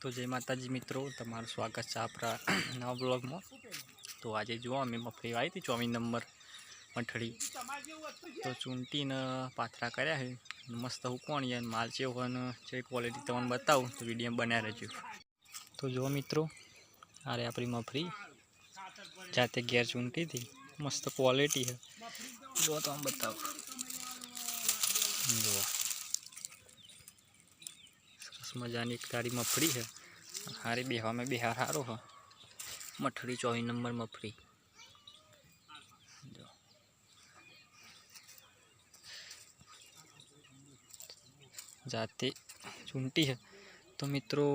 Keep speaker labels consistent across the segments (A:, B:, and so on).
A: तो जय माताजी मित्रों, तमाરું स्वागत है आपरा नवा ब्लॉग में। तो आज जो अमे मफरी आई थी 24 नंबर मठड़ी तो चूंटी ने पाथरा कर्या है मस्त हुकवाणी है माल चेवो अने जे क्वॉलिटी तमने बताऊं तो वीडियो बना रहो। तो जो मित्रों अरे अपनी मफरी जाते घेर चूंटी थी मस्त क्वॉलिटी है जो तो हम बताओ जो सरस मजानी एक तारी मफड़ी है हारी बेहवा में बिहार हारो है मठड़ी 24 नंबर मफड़ी जो जाते चूंटी है। तो मित्रों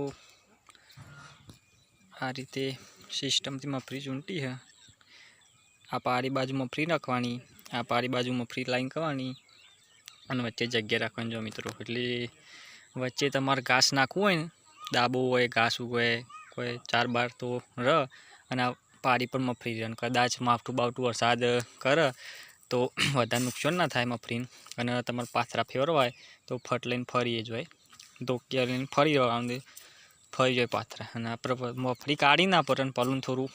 A: आ रीते सिस्टम थी मफरी चूंटी है। आ पारी बाजू मफरी रखवानी आ पारी बाजू मफरी लाइन करवानी अने वच्चे जग्या राखवानी। जो मित्रों एटले वच्चे तमारे घास नाखवुं होय ने दाबो होय घास उगे कोई 4 बार तो रह अने आ पारी पर मफरी रहे कदाच मावठुं बावठुं वरसाद करे तो वधारे नुकसान ना थाय मफरी अने तमारे पाथरा फेरवाय तो फट लईने फरी जाय धोकिया लईने फरी जवानुं फरी जाय पाथरा अने आपणे मफरी काढी ना पड़े अने पलूं थोडुं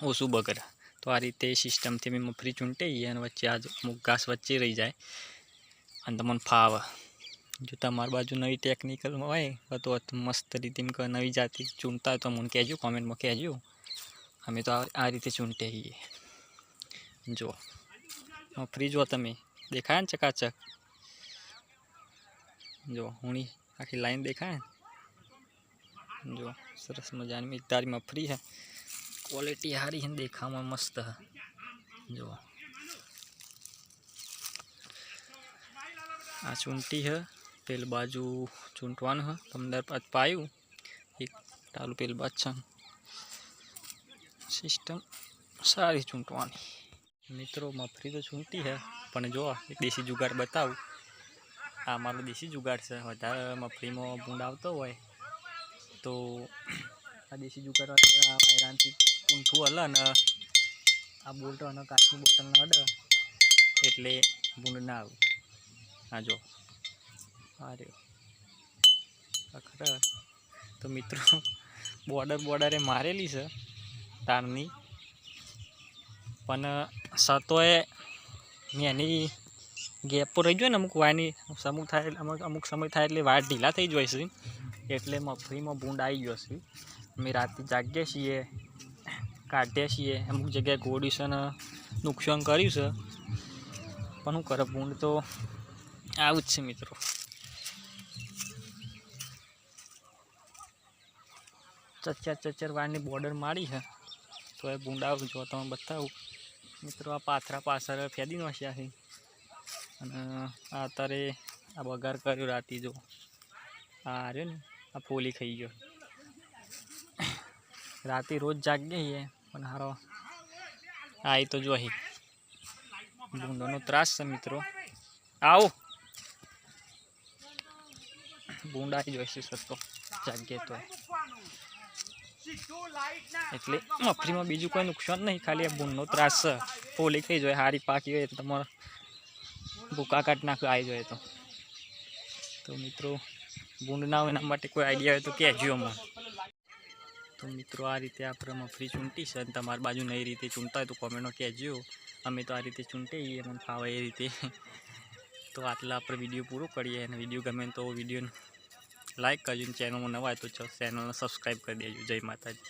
A: ओछुं बगड़े। तो आ रीते सिस्टम थी मफरी चूंटाई अने वच्चे आज अमुक घास वच्चे रही जाए अने तमने फावे। जो तमारी बाजू नवी टेक्निकल में होय तो मस्त रीते नवी जाति चूंटता हो तो मन कहजो कमेंट में कहजो। अमे तो आ रीते चूंटाईए जो मफरी जो तमे देखाय ने चकाचक जो हुणी आखी लाइन देखाय जो सरस मजानी एक तारी मफरी है क्वॉलिटी हारी है देखा में मस्त है। जो आ चूंटी है पेल बाजू चूंटवानुं है 15 पायु एक टालू पेल बाछन सिस्टम सारी चूंटवानी। मित्रों मफरी तो चूंटी है पण जो एक देसी जुगाड़ बताऊं आ मारो देसी जुगाड़ से वधारे मफरी में भूंड आवतो होय तो आ देसी जुगाड़ वायरान थी ऊंठुं हले ने आ बोल्ट अने काचनी बोतल ने अडे एटले भूंड ना आवे। आ जो आ रह्यो अखर। तो मित्रों बॉर्डर मारेली है तारनी पण सतोए एनी गैप पर रही जाए अमुक वायनी अमुक समय थाय एटले वायर ढीला थई जाय छे एटले मफरी में भूंड आई गयो छे। अमे राते जागीए छीए काढीए छीए अमुक जग्याए गोड़ी छे ने नुकसान कर्युं छे पण शुं करे भूंड तो आवुं ज छे। मित्रों चच्चर वायरनी बॉर्डर मारी है तो ये भूंड आवुं जो तमने बतावुं। मित्रों आ पाथरा पाछळ फेदी नाख्या छे अने आ अत्यारे आ बगार कर्यो राती जो आ रह्यो ने आ फोली खाई गयो राते रोज जागीए छीए पण हारो आई तो जो ही भूंडोनो त्रास छे। मित्रों आओ भूंड आई जोईए सतो जागीए तो एटले मफरी में बीजू कोई नुकसान नहीं खाली आ भूंडनो त्रास छे। फोली खाई जाए हारी पाकी होय तो तमारे भूका काट नाखे आई जाए तो मित्रों भूंड ना होय एना माटे कोई आइडिया होय तो कहेजो अमने। तो मित्रों आ रीते आपणे मफरी चूंटी छे अने तमारी बाजू नई रीते चूंटता होय तो कमेंट में कहेजो। अमे तो आ रीते चूंटाईए मने फावे ए रीते। तो आटले आपणे विडियो पूरो करीए अने विडियो गमे तो विडियो लाइक करजो चैनल में नवा तो चैनल ने सब्सक्राइब कर देजो। जय माताजी।